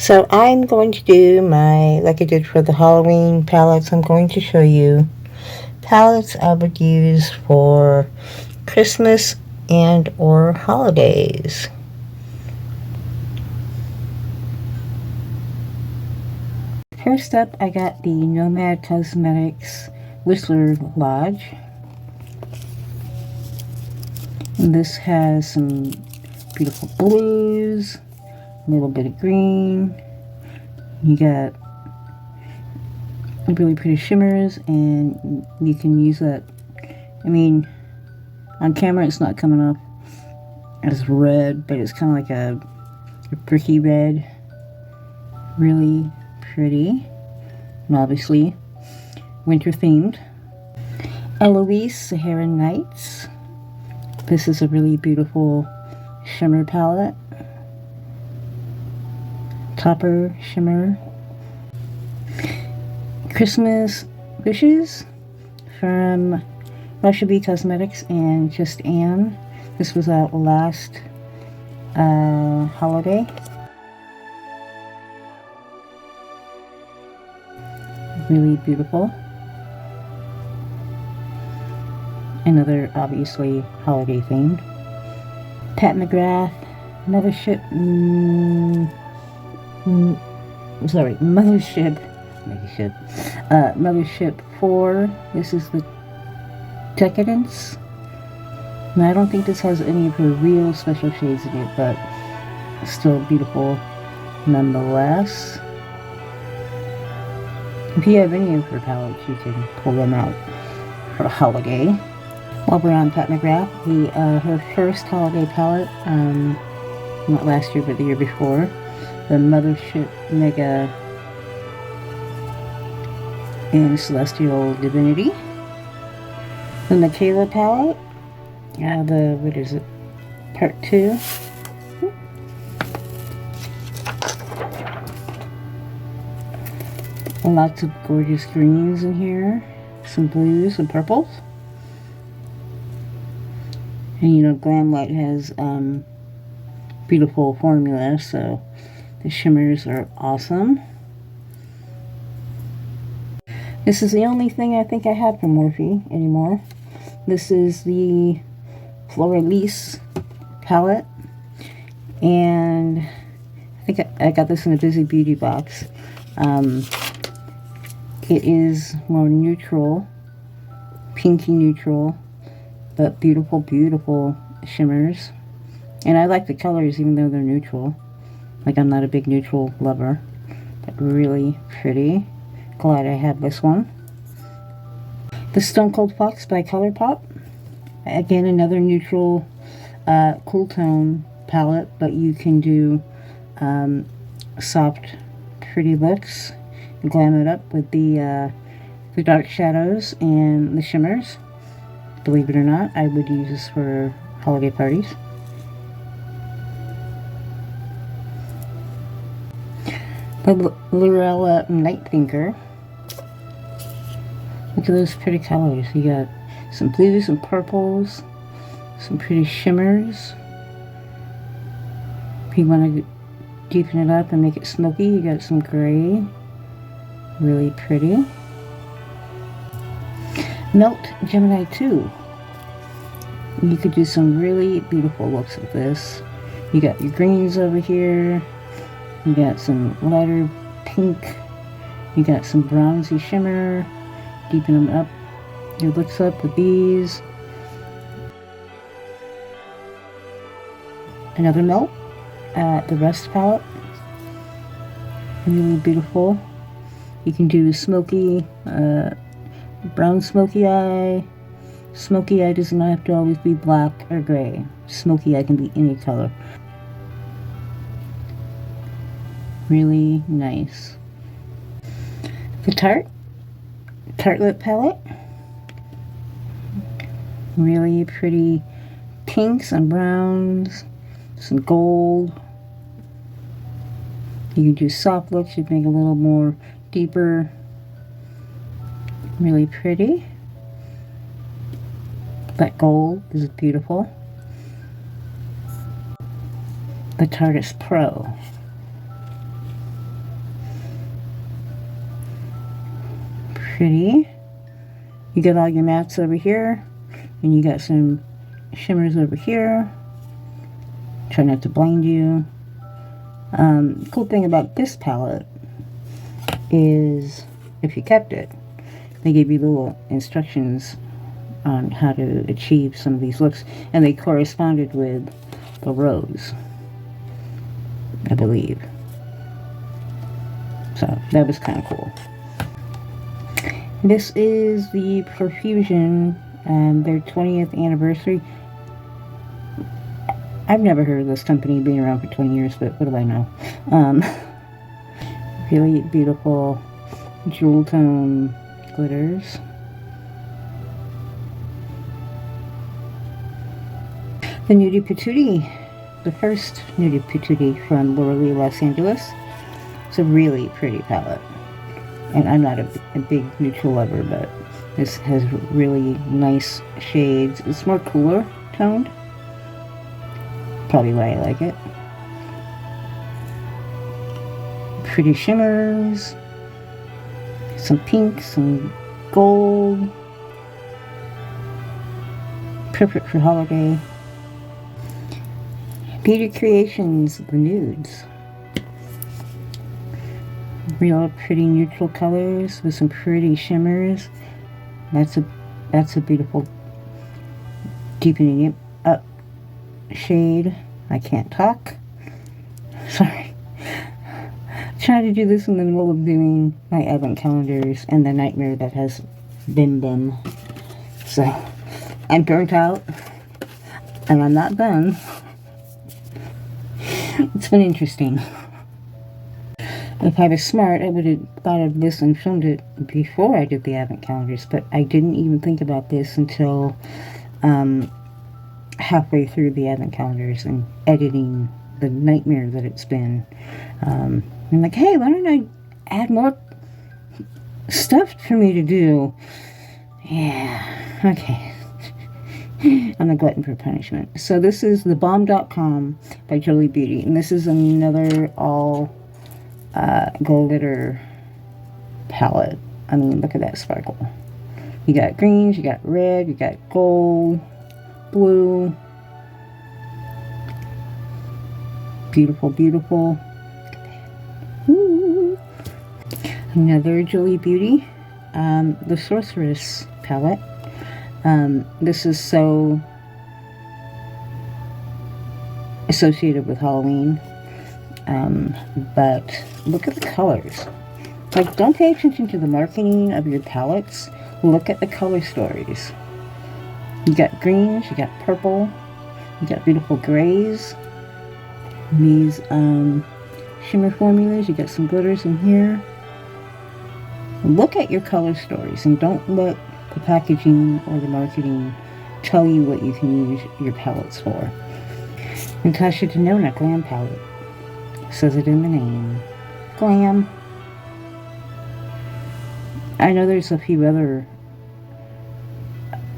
So I'm going to do like I did for the Halloween palettes, I'm going to show you palettes I would use for Christmas and or holidays. First up, I got the Nomad Cosmetics Whistler Lodge. And this has some beautiful blues, a little bit of green. You got really pretty shimmers, and you can use that. I mean, on camera it's not coming up as red, but it's kind of like a bricky red. Really pretty, and obviously winter themed. Eloise Sahara Nights. This is a really beautiful shimmer palette. Topper shimmer. Christmas Wishes from Russia Bee Cosmetics and Just Anne. This was out last holiday. Really beautiful. Another obviously holiday themed. Pat McGrath Mothership Mothership 4. This is the Decadence. And I don't think this has any of her real special shades in it, but still beautiful nonetheless. If you have any of her palettes, you can pull them out for a holiday. While we're on Pat McGrath, her first holiday palette, not last year but the year before, the Mothership Mega and Celestial Divinity. The Michaela palette, what is it, part 2. Lots of gorgeous greens in here, some blues and purples. And you know, Glamlight has beautiful formula, so the shimmers are awesome. This is the only thing I think I have from Morphe anymore. This is the Floralise palette, and I think I got this in a Busy Beauty box. It is more neutral, pinky neutral, but beautiful, beautiful shimmers. And I like the colors even though they're neutral. Like, I'm not a big neutral lover, but really pretty. Glad I have this one. The Stone Cold Fox by ColourPop. Again, another neutral, cool tone palette, but you can do soft, pretty looks. Glam it up with the dark shadows and the shimmers. Believe it or not, I would use this for holiday parties. The Lorella Night Thinker. Look at those pretty colors. You got some blues and purples, some pretty shimmers. If you want to deepen it up and make it smoky, you got some gray. Really pretty. Melt Gemini 2. You could do some really beautiful looks with this. You got your greens over here. You got some lighter pink. You got some bronzy shimmer. Deepen them up, your looks up with these. Another melt. The Rust palette. Really beautiful. You can do smoky, brown smoky eye. Smoky eye does not have to always be black or gray. Smoky eye can be any color. Really nice. The Tartelette palette. Really pretty pinks and browns. Some gold. You can do soft looks. You can make it a little more deeper. Really pretty. That gold is beautiful. The Tarteist Pro. Pretty. You got all your mattes over here, and you got some shimmers over here. Try not to blind you. Cool thing about this palette is if you kept it, they gave you little instructions on how to achieve some of these looks, and they corresponded with the rose, I believe. So that was kind of cool. This is the Profusion, their 20th anniversary. I've never heard of this company being around for 20 years, but what do I know? Really beautiful jewel tone glitters. The Nudie Patootie, the first Nudie Patootie from Laura Lee Los Angeles. It's a really pretty palette. And I'm not a big neutral lover, but this has really nice shades. It's more cooler toned. Probably why I like it. Pretty shimmers. Some pink, some gold. Perfect for holiday. Beauty Creations, the nudes. Real pretty neutral colors with some pretty shimmers. That's a beautiful deepening it up shade. I can't talk. Sorry. Trying to do this in the middle of doing my advent calendars and the nightmare that has been them. So I'm burnt out and I'm not done. It's been interesting. If I was smart, I would have thought of this and filmed it before I did the advent calendars, but I didn't even think about this until halfway through the advent calendars and editing the nightmare that it's been. I'm like, hey, why don't I add more stuff for me to do? Yeah, okay. I'm a glutton for punishment. So this is thebomb.com by Jolie Beauty, and this is another all glitter palette. I mean, look at that sparkle. You got greens, you got red, you got gold, blue. Beautiful, beautiful. Ooh. Another Jolie Beauty, the Sorceress palette. This is so associated with Halloween, but look at the colors. Like, don't pay attention to the marketing of your palettes. Look at the color stories. You got greens, you got purple, you got beautiful grays. These shimmer formulas, you got some glitters in here. Look at your color stories and don't let the packaging or the marketing tell you what you can use your palettes for. Natasha Denona Glam Palette. Says it in the name. Glam. I know there's a few other,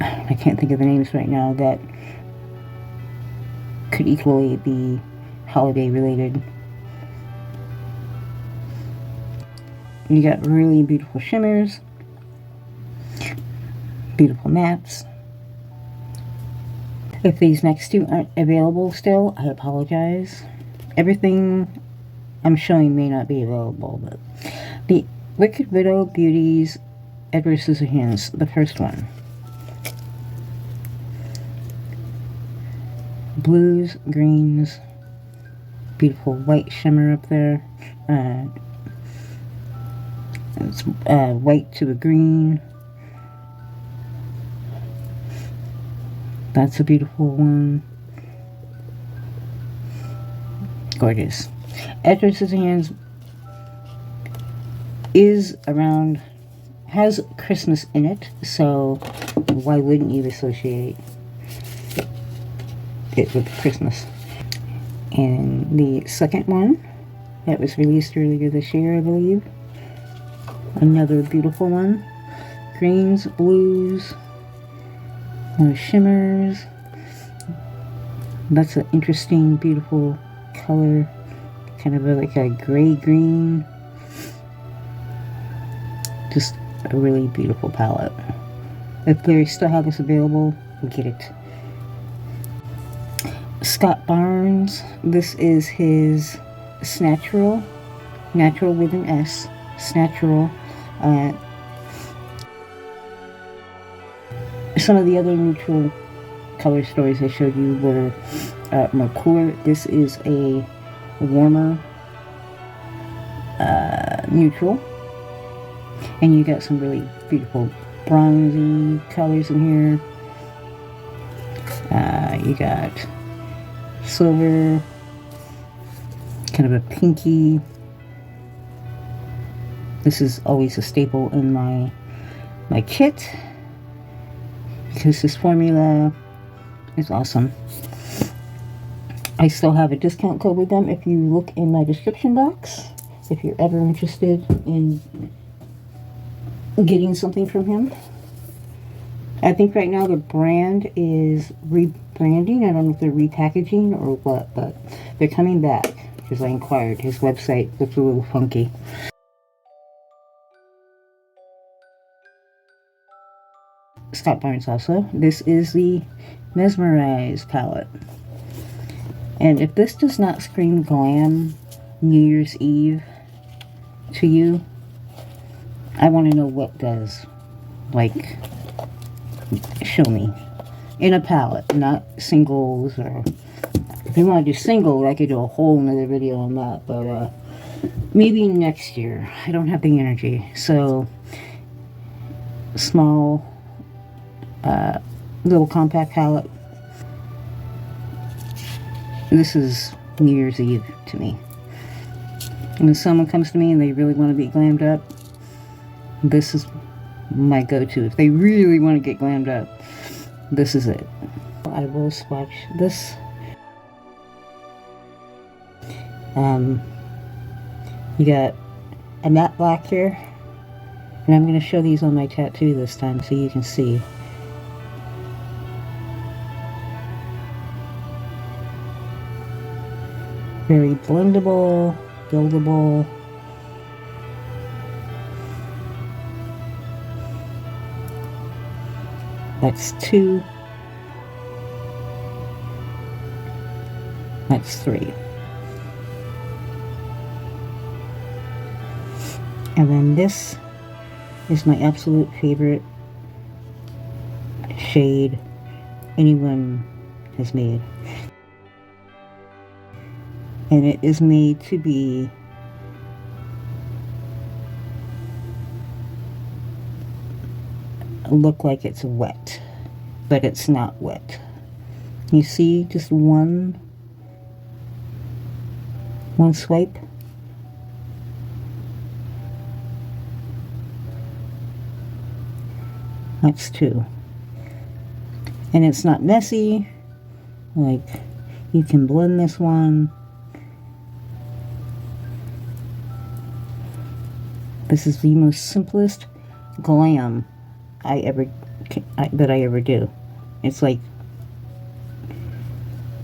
I can't think of the names right now, that could equally be holiday related. You got really beautiful shimmers, beautiful mattes. If these next two aren't available still, I apologize. Everything I'm showing may not be available, but the Wicked Widow Beauties Edward Scissorhands, the first one. Blues, greens, beautiful white shimmer up there. It's white to a green. That's a beautiful one. Gorgeous. Edward Scissorhands is around, has Christmas in it, so why wouldn't you associate it with Christmas? And the second one that was released earlier this year, I believe. Another beautiful one. Greens, blues, more shimmers. That's an interesting, beautiful color. Kind of like a gray green. Just a really beautiful palette. If they still have this available, get it. Scott Barnes, this is his Snatchural, natural with an S, Snatchural. Some of the other neutral color stories I showed you were more cooler. This is a warmer neutral, and you got some really beautiful bronzy colors in here. You got silver, kind of a pinky. This is always a staple in my kit because this formula is awesome. I still have a discount code with them if you look in my description box, if you're ever interested in getting something from him. I think right now the brand is rebranding. I don't know if they're repackaging or what, but they're coming back because I inquired. His website looks a little funky. Scott Barnes also. This is the Mesmerize palette. And if this does not scream glam New Year's Eve to you, I want to know what does. Like, show me. In a palette, not singles, or if you want to do singles, I could do a whole nother video on that, but maybe next year. I don't have the energy. So, small, little compact palette. This is New Year's Eve to me. When someone comes to me and they really want to be glammed up, this is my go-to. If they really want to get glammed up, this is it. I will swatch this. You got a matte black here, and I'm going to show these on my tattoo this time so you can see. Very blendable, buildable. That's 2. That's 3. And then this is my absolute favorite shade anyone has made. And it is made to be look like it's wet, but it's not wet. You see just one swipe. That's 2. And it's not messy. Like, you can blend this one. This is the most simplest glam that I ever do. It's like,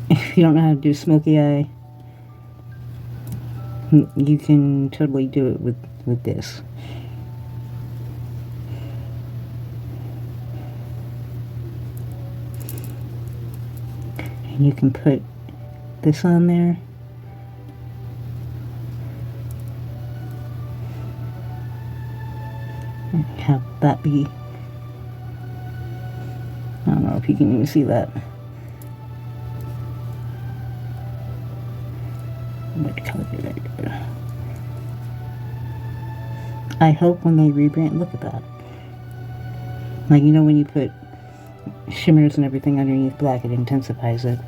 if you don't know how to do smoky eye, you can totally do it with this. And you can put this on there. And have that be, I don't know if you can even see that. What color did I do? I hope when they rebrand, look at that. Like, you know when you put shimmers and everything underneath black, it intensifies it.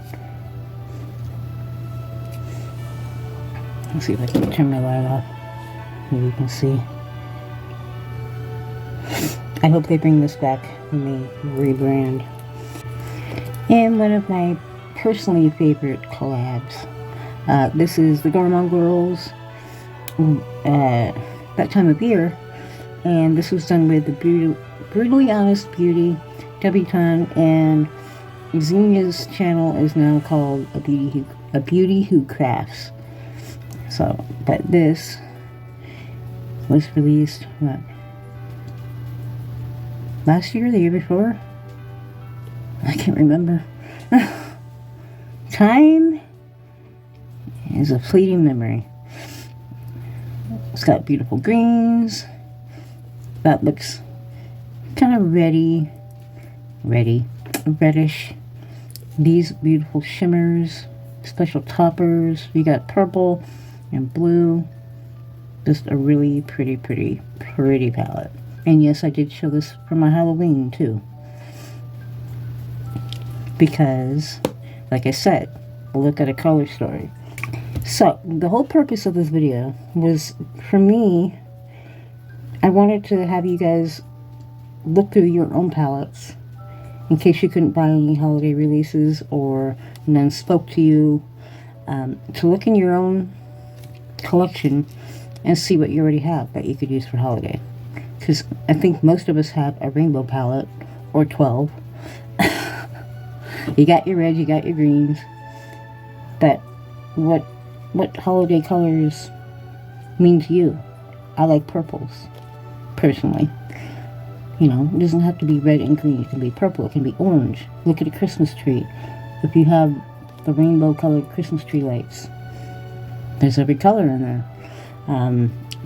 Let's see if I can turn my light off. Maybe you can see. I hope they bring this back when they rebrand. And one of my personally favorite collabs. This is the Gourmand Girls, That Time of Year. And this was done with the Brutally Honest Beauty, Debutante, and Xenia's channel is now called A Beauty Who Crafts. So, but this was released, what, last year, the year before. I can't remember. Time is a fleeting memory. It's got beautiful greens. That looks kind of reddish. These beautiful shimmers, special toppers. You got purple and blue. Just a really pretty palette. And yes, I did show this for my Halloween too. Because, like I said, look at a color story. So, the whole purpose of this video was, for me, I wanted to have you guys look through your own palettes in case you couldn't buy any holiday releases or none spoke to you, to look in your own collection and see what you already have that you could use for holiday. Because I think most of us have a rainbow palette, or 12. You got your reds, you got your greens. But what holiday colors mean to you? I like purples, personally. You know, it doesn't have to be red and green. It can be purple, it can be orange. Look at a Christmas tree. If you have the rainbow colored Christmas tree lights, there's every color in there.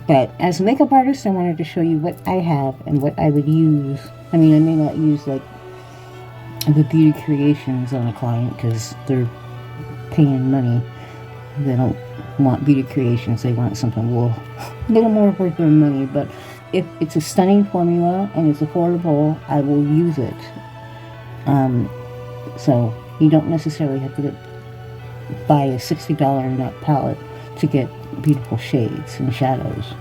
But as a makeup artist, I wanted to show you what I have and what I would use. I mean, I may not use like the Beauty Creations on a client because they're paying money. They don't want Beauty Creations. They want something a little more worth their money. But if it's a stunning formula and it's affordable, I will use it. So you don't necessarily have to buy a $60 nut palette to get beautiful shades and shadows.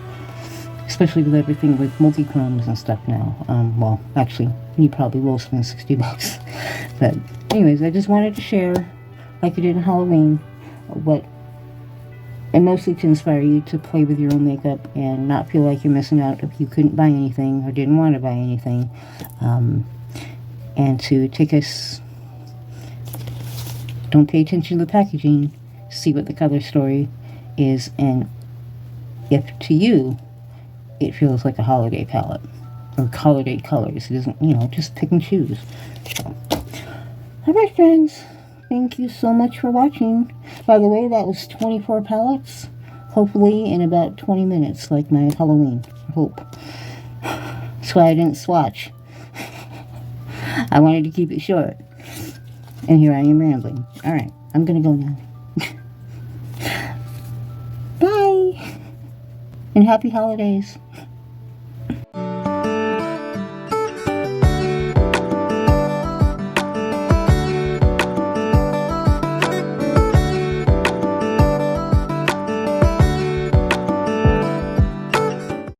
Especially with everything with multi-chromes and stuff now. Well, actually, you probably will spend 60 bucks. But anyways, I just wanted to share, like I did in Halloween, and mostly to inspire you to play with your own makeup and not feel like you're missing out if you couldn't buy anything or didn't want to buy anything. And to take us, don't pay attention to the packaging, see what the color story is, and if to you it feels like a holiday palette or holiday colors. It doesn't, you know, just pick and choose. So, alright friends, thank you so much for watching. By the way, that was 24 palettes, hopefully in about 20 minutes, like my Halloween. I hope. That's why I didn't swatch. I wanted to keep it short. And here I am rambling. Alright, I'm gonna go now. Bye! And happy holidays.